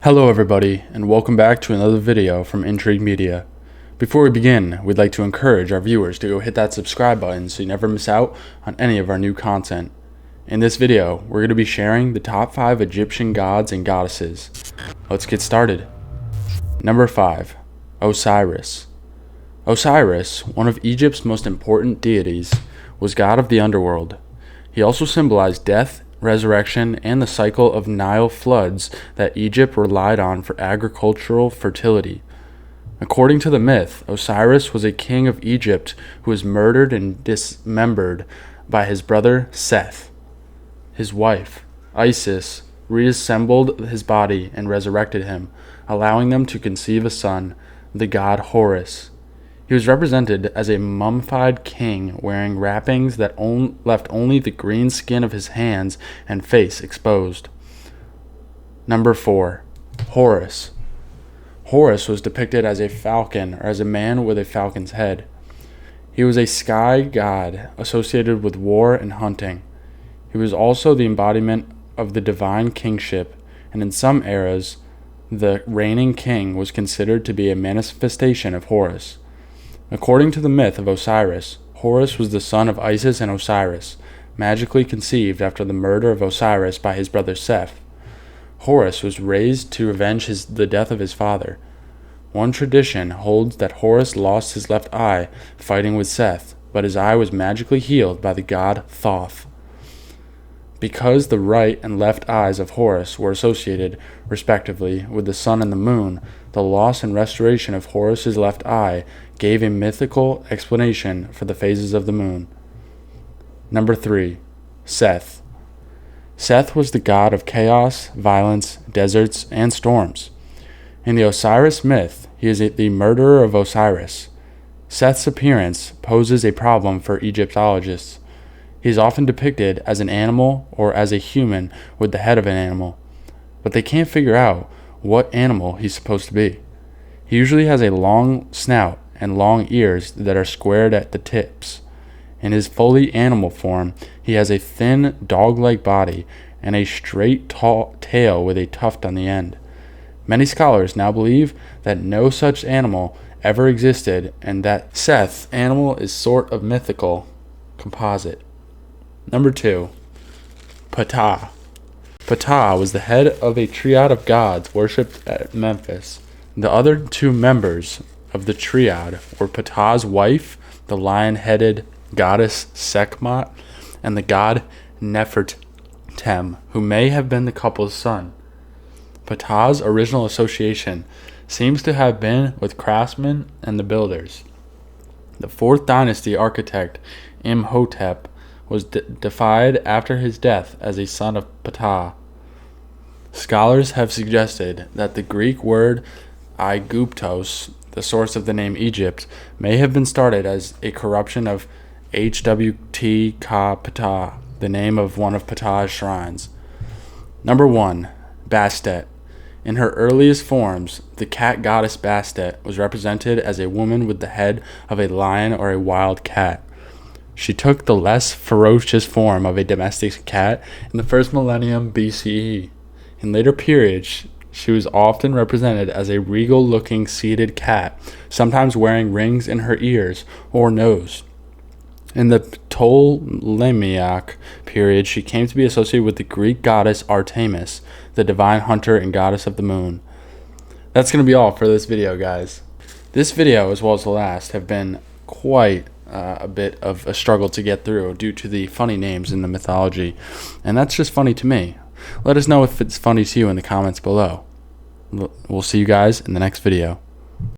Hello everybody, and welcome back to another video from Intrigue Media. Before we begin, we'd like to encourage our viewers to go hit that subscribe button so you never miss out on any of our new content. In this video, we're going to be sharing the top 5 Egyptian gods and goddesses. Let's get started. Number 5. Osiris. Osiris, one of Egypt's most important deities, was god of the underworld. He also symbolized death, resurrection, and the cycle of Nile floods that Egypt relied on for agricultural fertility. According to the myth, Osiris was a king of Egypt who was murdered and dismembered by his brother Seth. His wife, Isis, reassembled his body and resurrected him, allowing them to conceive a son, the god Horus. He was represented as a mummified king wearing wrappings that left only the green skin of his hands and face exposed. Number 4. Horus. Horus was depicted as a falcon, or as a man with a falcon's head. He was a sky god associated with war and hunting. He was also the embodiment of the divine kingship, and in some eras, the reigning king was considered to be a manifestation of Horus. According to the myth of Osiris, Horus was the son of Isis and Osiris, magically conceived after the murder of Osiris by his brother Seth. Horus was raised to avenge the death of his father. One tradition holds that Horus lost his left eye fighting with Seth, but his eye was magically healed by the god Thoth. Because the right and left eyes of Horus were associated, respectively, with the sun and the moon, the loss and restoration of Horus's left eye gave a mythical explanation for the phases of the moon. Number 3. Seth. Seth was the god of chaos, violence, deserts, and storms. In the Osiris myth, he is the murderer of Osiris. Seth's appearance poses a problem for Egyptologists. He is often depicted as an animal or as a human with the head of an animal, but they can't figure out what animal he's supposed to be. He usually has a long snout and long ears that are squared at the tips. In his fully animal form, he has a thin, dog-like body and a straight tail with a tuft on the end. Many scholars now believe that no such animal ever existed and that Seth's animal is sort of mythical composite. Number 2. Fattah. Fattah was the head of a triad of gods worshipped at Memphis. The other two members of the triad were Fattah's wife, the lion-headed goddess Sekhmet, and the god Nefertem, who may have been the couple's son. Fattah's original association seems to have been with craftsmen and the builders. The 4th dynasty architect Imhotep was deified after his death as a son of Fattah. Scholars have suggested that the Greek word Aiguptos, the source of the name Egypt, may have been started as a corruption of Hwt Ka Ptah, the name of one of Ptah's shrines. Number 1. Bastet. In her earliest forms, the cat goddess Bastet was represented as a woman with the head of a lion or a wild cat. She took the less ferocious form of a domestic cat in the first millennium BCE. In later periods, she was often represented as a regal-looking seated cat, sometimes wearing rings in her ears or nose. In the Ptolemaic period, she came to be associated with the Greek goddess Artemis, the divine hunter and goddess of the moon. That's going to be all for this video, guys. This video, as well as the last, have been quite a bit of a struggle to get through due to the funny names in the mythology, and that's just funny to me. Let us know if it's funny to you in the comments below. We'll see you guys in the next video.